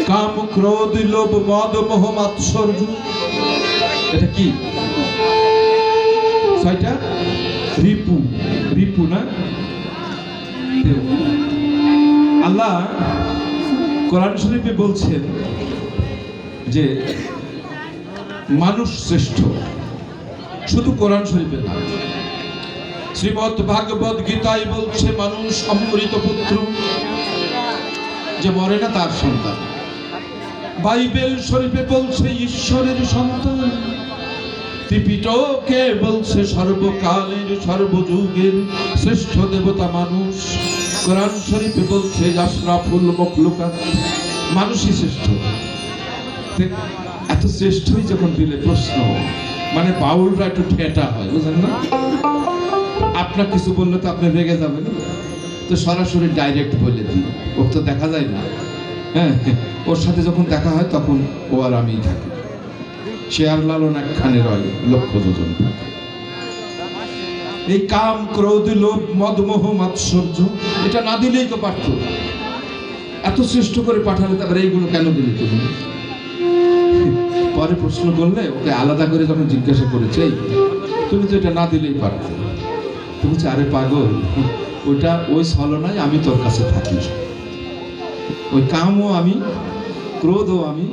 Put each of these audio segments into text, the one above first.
কাম ক্রোধ লোভ মদ মোহ মাৎসর্য, এটা কি? ছয়টা রিপু। রিপু না? আল্লাহ কোরআন শরীফে বলছেন যে মানুষ শ্রেষ্ঠ। শুধু কোরআন শরীফে না, শ্রীমদ্ ভাগবত গীতায় বলছে মানুষ অমৃত পুত্র, যে মরে না তার সন্তান। বাইবেল শরীফে বলছে ঈশ্বরের সন্তান। ত্রিপিটকে বলছে সর্বকালের সর্বযুগের শ্রেষ্ঠ দেবতা মানুষ। কোরআন শরীফে বলছে আশরাফুল মখলুকাত, মানুষই শ্রেষ্ঠ। এত শ্রেষ্ঠই যখন দিলে প্রশ্ন, মানে বাউলরা একটু ঠেটা হয়, বুঝলেন না? আপনার কিছু বললে তো আপনি রেগে যাবেন, তো সরাসরি ডাইরেক্ট বলে দিই, ওর তো দেখা যায় না। হ্যাঁ, ওর সাথে যখন দেখা হয় তখন ও আর আমিই থাকি। শেয়ার লালন একখানে রয়, লক্ষ যোজন। এই কাম ক্রোধ লোভ মদ মোহ মাৎসর্য, এটা না দিলেই তো পারত। এত শ্রেষ্ঠ করে পাঠালে তারপরে এইগুলো কেন দিলি তুমি? পরে প্রশ্ন করলে ওকে আলাদা করে যখন জিজ্ঞাসা করেছে, তুমি তো এটা না দিলেই পারতে। তো বলছে, আরে পাগল, ওইটা ওই ছলনায় আমি তোর কাছে থাকি। ওই কামও আমি, ক্রোধও আমি,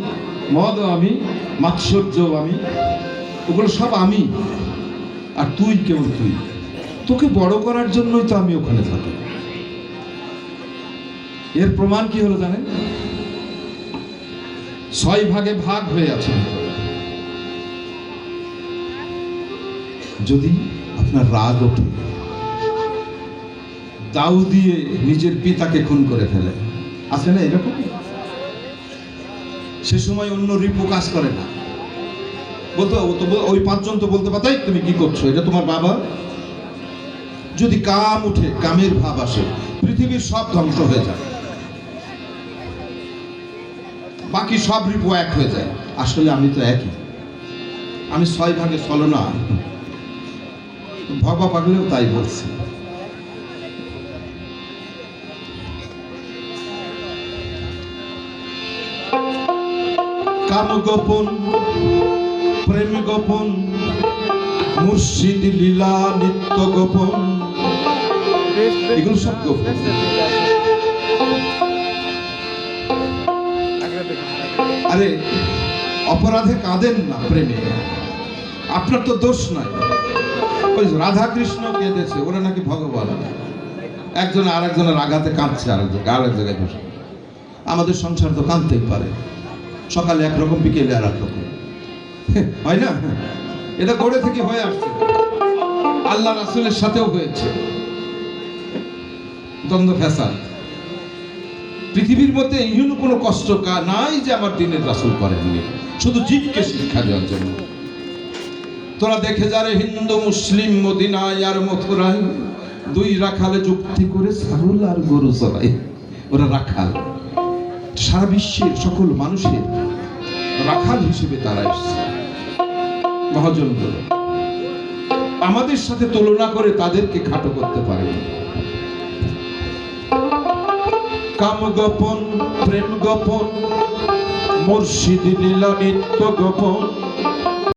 মদও আমি, মাৎসর্যও আমি, ওগুলো সব আমি। আর তুই কেবল তুই। তোকে বড় করার জন্যই তো আমি ওখানে থাকি। এর প্রমাণ কি হলো জানেন? 6 ভাগে ভাগ হয়ে আছে। যদি আপনার রাগ ওঠে, দাউ দিয়ে নিজের পিতাকে খুন করে ফেলে, আছে না এরকম? সে সময় অন্য রিপু কাজ করে না, বলতো ওই 5 জন তো বলতে পারতাই তুমি কি করছো, এটা তোমার বাবা। যদি কাম উঠে, কামের ভাব আসে, পৃথিবীর সব ধ্বংস হয়ে যায়, বাকি সব রিপু এক হয়ে যায়। আসলে আমি তো একই, আমি 6 ভাগে ছলনা। ভগবা পাগলেও তাই বলছে। কাম গোপন, প্রেম গোপন, মুর্শিদ লীলা নিত্য গোপন, এগুলো সব গোপন। আরে অপরাধে কাঁদেন না, প্রেমে আপনার তো দোষ নাই। ওই রাধা কৃষ্ণ কেঁদেছে, ওরা নাকি ভগবান। একজন আর একজনের আঘাতে কাঁদছে, আরেক জায়গায় বসে। আমাদের সংসার তো কাঁদতেই পারে, সকালে একরকম, বিকেলে আর একরকম, হয় না? এটা গড়ে থেকে হয়ে আসছে, আল্লাহ রাসূলের সাথেও হয়েছে দ্বন্দ্ব ফ্যাসাদ। পৃথিবীর মধ্যে ইহুন কোনো কষ্ট নাই যে আমার দিনের রাসূল করেননি, শুধু জীবকে শিক্ষা দেওয়ার জন্য। তোরা দেখে যারে হিন্দু মুসলিম মদিনায় আর মথুরায়, 2 রাখালে যুক্তি করে ছাগল আর গরু চড়ায়। ওরা রাখাল, সারা বিশ্বের সকল মানুষের রাখাল হিসেবে তারা এসছে। মহাজনগুলো আমাদের সাথে তুলনা করে তাদেরকে খাটো করতে পারে না। কাম গোপন, প্রেম গোপন, মুর্শিদ লীলা নিত্য গোপন,